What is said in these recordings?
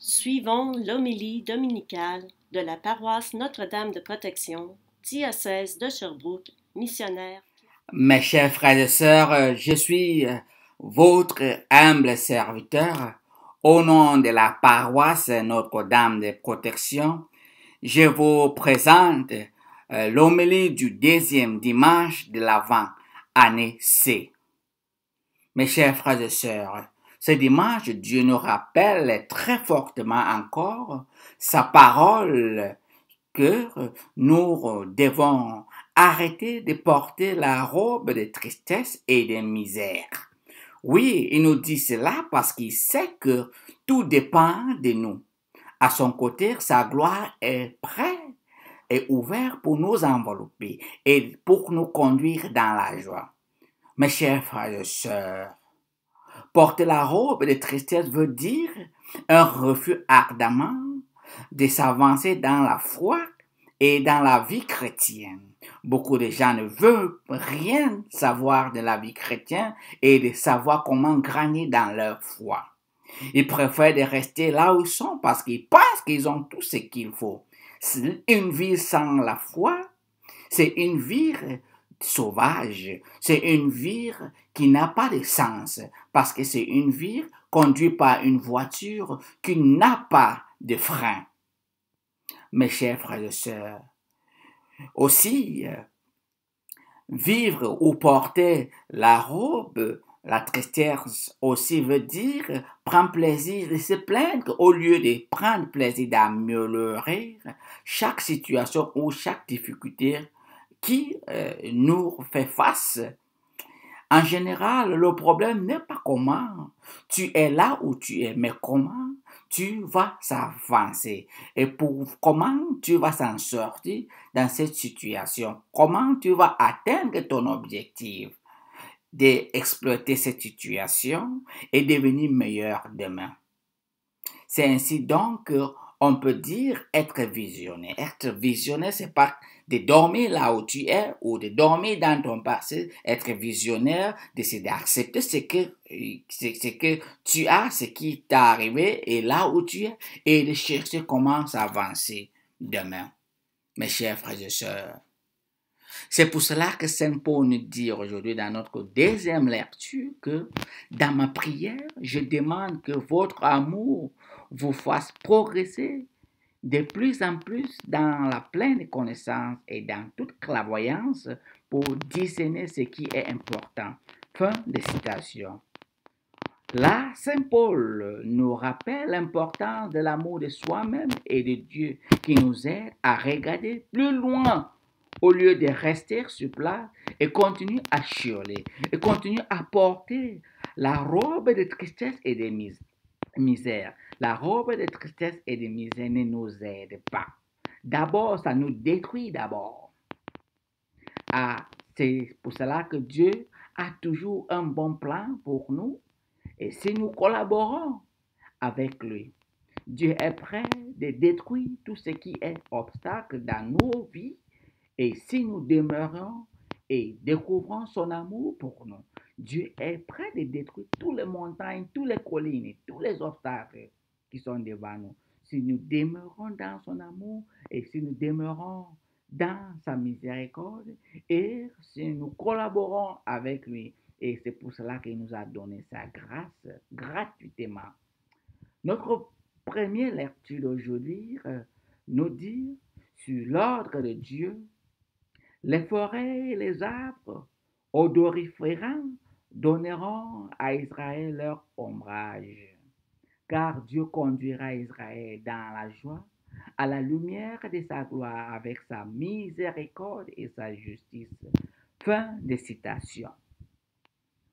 Suivons l'homélie dominicale de la paroisse Notre-Dame de Protection, diocèse de Sherbrooke, missionnaire. Mes chers frères et sœurs, je suis votre humble serviteur. Au nom de la paroisse Notre-Dame de Protection, je vous présente l'homélie du deuxième dimanche de l'Avent, année C. Mes chers frères et sœurs, ce dimanche, Dieu nous rappelle très fortement encore sa parole que nous devons arrêter de porter la robe de tristesse et de misère. Oui, il nous dit cela parce qu'il sait que tout dépend de nous. À son côté, sa gloire est prête et ouverte pour nous envelopper et pour nous conduire dans la joie. Mes chers frères et sœurs, porter la robe de tristesse veut dire un refus ardemment de s'avancer dans la foi et dans la vie chrétienne. Beaucoup de gens ne veulent rien savoir de la vie chrétienne et de savoir comment gagner dans leur foi. Ils préfèrent de rester là où ils sont parce qu'ils pensent qu'ils ont tout ce qu'il faut. Une vie sans la foi, c'est une vie sauvage, c'est une vie qui n'a pas de sens parce que c'est une vie conduite par une voiture qui n'a pas de frein. Mes chers frères et sœurs, aussi, vivre ou porter la robe, la tristesse aussi veut dire prendre plaisir de se plaindre au lieu de prendre plaisir d'améliorer chaque situation ou chaque difficulté qui nous fait face. En général, le problème n'est pas comment tu es là où tu es, mais comment tu vas s'avancer et comment tu vas s'en sortir dans cette situation, comment tu vas atteindre ton objectif d'exploiter cette situation et devenir meilleur demain. C'est ainsi donc qu'on peut dire être visionnaire. Être visionnaire, c'est pas de dormir là où tu es ou de dormir dans ton passé. Être visionnaire, c'est d'accepter ce que tu as, ce qui t'est arrivé et là où tu es et de chercher comment s'avancer demain. Mes chers frères et sœurs, c'est pour cela que Saint Paul nous dit aujourd'hui dans notre deuxième lecture que dans ma prière, je demande que votre amour vous fasse progresser de plus en plus dans la pleine connaissance et dans toute clairvoyance pour discerner ce qui est important. Fin de citation. Là, Saint Paul nous rappelle l'importance de l'amour de soi-même et de Dieu qui nous aide à regarder plus loin au lieu de rester sur place et continuer à chialer et continuer à porter la robe de tristesse et de misère. La robe de tristesse et de misère ne nous aide pas. D'abord, ça nous détruit d'abord. Ah, c'est pour cela que Dieu a toujours un bon plan pour nous. Et si nous collaborons avec lui, Dieu est prêt de détruire tout ce qui est obstacle dans nos vies. Et si nous demeurons et découvrons son amour pour nous, Dieu est prêt de détruire toutes les montagnes, toutes les collines et tous les obstacles qui sont devant nous. Si nous demeurons dans son amour et si nous demeurons dans sa miséricorde et si nous collaborons avec lui, et c'est pour cela qu'il nous a donné sa grâce gratuitement. Notre première lecture d'aujourd'hui nous dit sur l'ordre de Dieu, les forêts et les arbres odoriférants donneront à Israël leur ombrage, car Dieu conduira Israël dans la joie, à la lumière de sa gloire, avec sa miséricorde et sa justice. Fin de citation.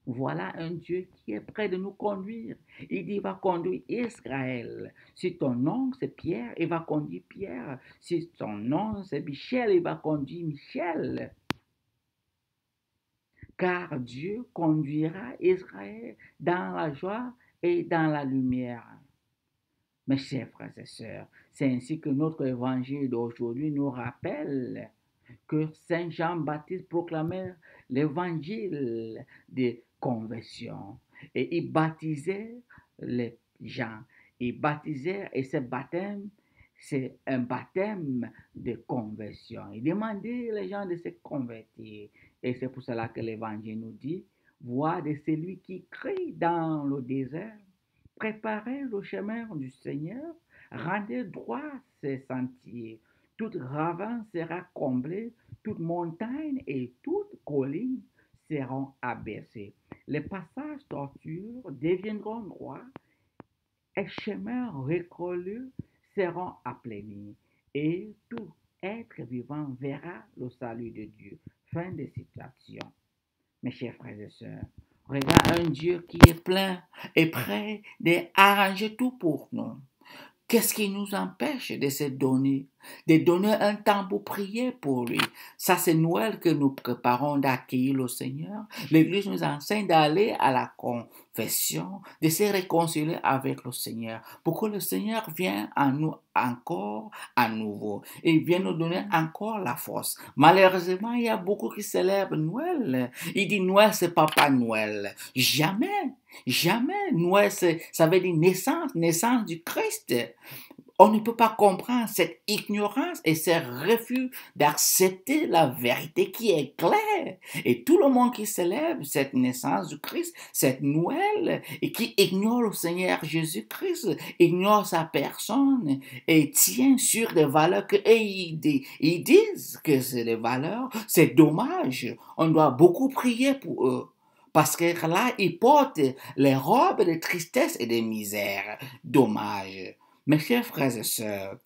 Voilà un Dieu qui est prêt de nous conduire. Il dit, il va conduire Israël. Si ton nom c'est Pierre, il va conduire Pierre. Si ton nom c'est Michel, il va conduire Michel. Car Dieu conduira Israël dans la joie et dans la lumière. Mes chers frères et sœurs, c'est ainsi que notre évangile d'aujourd'hui nous rappelle que Saint Jean-Baptiste proclamait l'évangile de conversion et il baptisait les gens. Ils baptisèrent et ce baptême, c'est un baptême de conversion. Ils demandaient les gens de se convertir. Et c'est pour cela que l'Évangile nous dit, voix de celui qui crie dans le désert, préparez le chemin du Seigneur, rendez droit ses sentiers. Toute ravin sera comblée, toute montagne et toute colline seront abaissées. Les passages tortueux deviendront droits et chemins récolus seront aplainis, et tout être vivant verra le salut de Dieu. Fin de citation. Mes chers frères et sœurs, regarde un Dieu qui est plein et prêt d'arranger tout pour nous. Qu'est-ce qui nous empêche de se donner, de donner un temps pour prier pour lui? Ça, c'est Noël que nous préparons d'accueillir le Seigneur. L'Église nous enseigne d'aller à la confession, de se réconcilier avec le Seigneur, pour que le Seigneur vienne à nous encore à nouveau. Et il vient nous donner encore la force. Malheureusement, il y a beaucoup qui célèbrent Noël. Il dit Noël, c'est Papa Noël. Jamais. Jamais. Noël, ça veut dire naissance du Christ. On ne peut pas comprendre cette ignorance et ce refus d'accepter la vérité qui est claire. Et tout le monde qui célèbre cette naissance du Christ, cette Noël, et qui ignore le Seigneur Jésus-Christ, ignore sa personne et tient sur des valeurs que ils disent que c'est des valeurs, c'est dommage. On doit beaucoup prier pour eux. Parce que là, ils portent les robes de tristesse et de misère. Dommage. Mes chers frères et sœurs,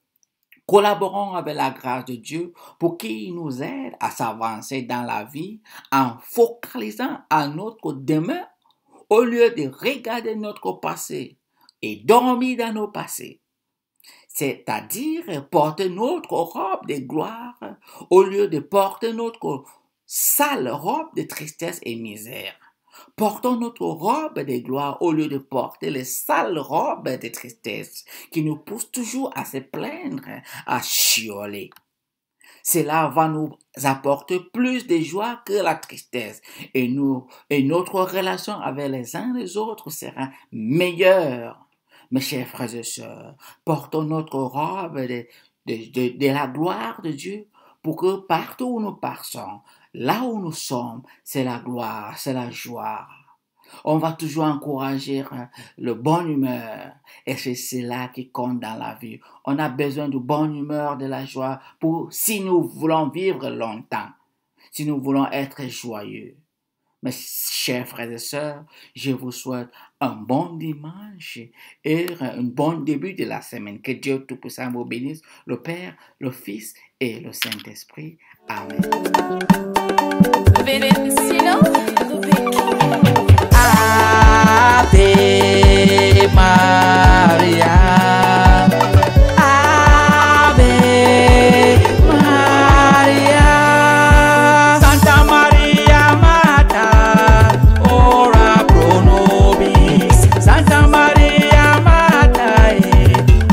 collaborons avec la grâce de Dieu pour qu'il nous aide à s'avancer dans la vie en focalisant à notre demain au lieu de regarder notre passé et dormir dans nos passés. C'est-à-dire porter notre robe de gloire au lieu de porter notre sale robe de tristesse et misère. Portons notre robe de gloire au lieu de porter les sales robes de tristesse qui nous poussent toujours à se plaindre, à chioler. Cela va nous apporter plus de joie que la tristesse et notre relation avec les uns et les autres sera meilleure. Mes chers frères et sœurs, portons notre robe de la gloire de Dieu pour que partout où nous passons, là où nous sommes, c'est la gloire, c'est la joie. On va toujours encourager le bonne humeur et c'est cela qui compte dans la vie. On a besoin de bonne humeur, de la joie si nous voulons vivre longtemps, si nous voulons être joyeux. Mes chers frères et sœurs, je vous souhaite un bon dimanche et un bon début de la semaine. Que Dieu Tout-Puissant vous bénisse, le Père, le Fils et le Saint-Esprit. Amen. Ave Maria. Ave Maria. Santa Maria Mater, ora pro nobis. Santa Maria Mater,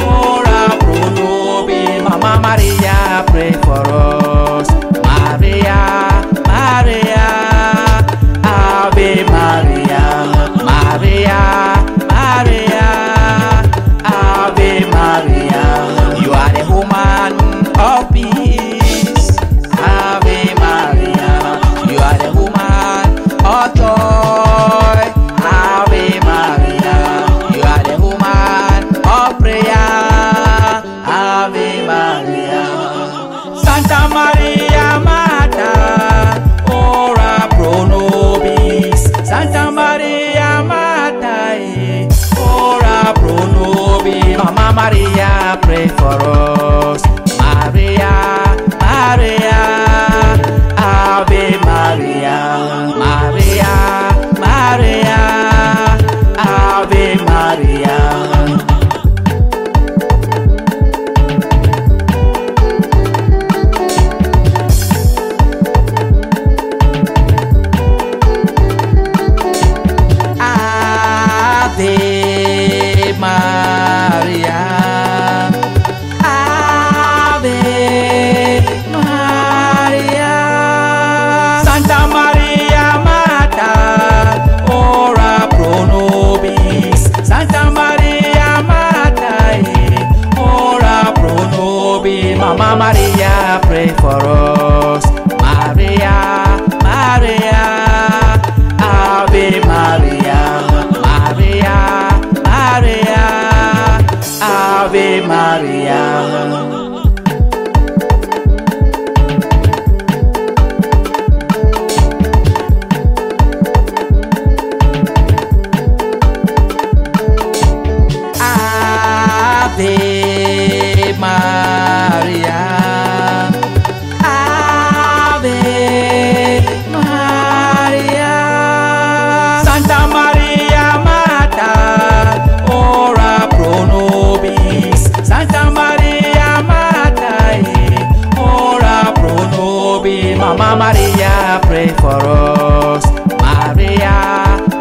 ora pro nobis. Mama Maria, pray for us. Maria, Maria, Ave Maria, Maria, Maria, Ave Maria. You are the woman of peace. Ave Maria, you are the woman of joy. Ave Maria, you are the woman of prayer. Ave Maria. Santa Maria Mater, ora pro nobis. Santa Maria Mater, ora pro nobis. Mama Maria, pray for us. Maria, Maria, Ave Maria, Maria, Maria, Ave Maria. Ave Maria, Mama Maria, pray for us. Maria, Maria, Ave Maria, Maria, Maria, Ave Maria. Ave Maria, Ave Maria, Santa Maria Mater, ora pro nobis. Santa Maria Mater, ora pro nobis. Mama Maria, pray for us. Maria,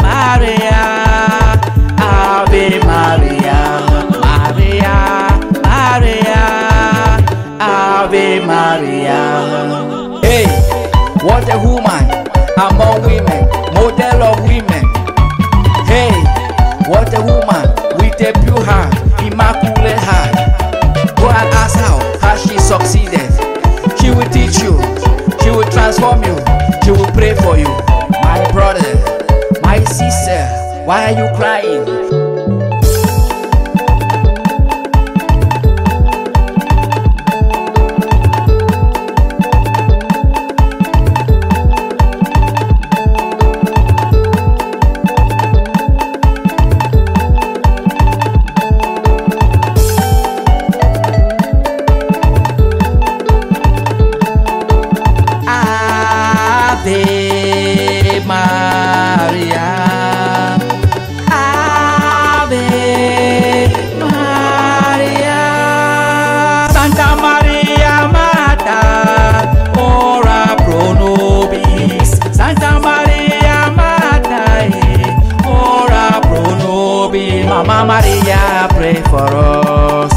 Maria, Ave Maria, Maria, Maria, Ave Maria. Hey, what a woman among women, model of women. Hey, what a woman with a pure heart, immaculate heart. Go and ask how she succeeded. She will teach you, she will transform you, she will pray for you. My brother, my sister, why are you crying? Ave Maria, Ave Maria, Santa Maria Mater, ora pro nobis. Santa Maria Mater, ora pro nobis. Mama Maria, pray for us.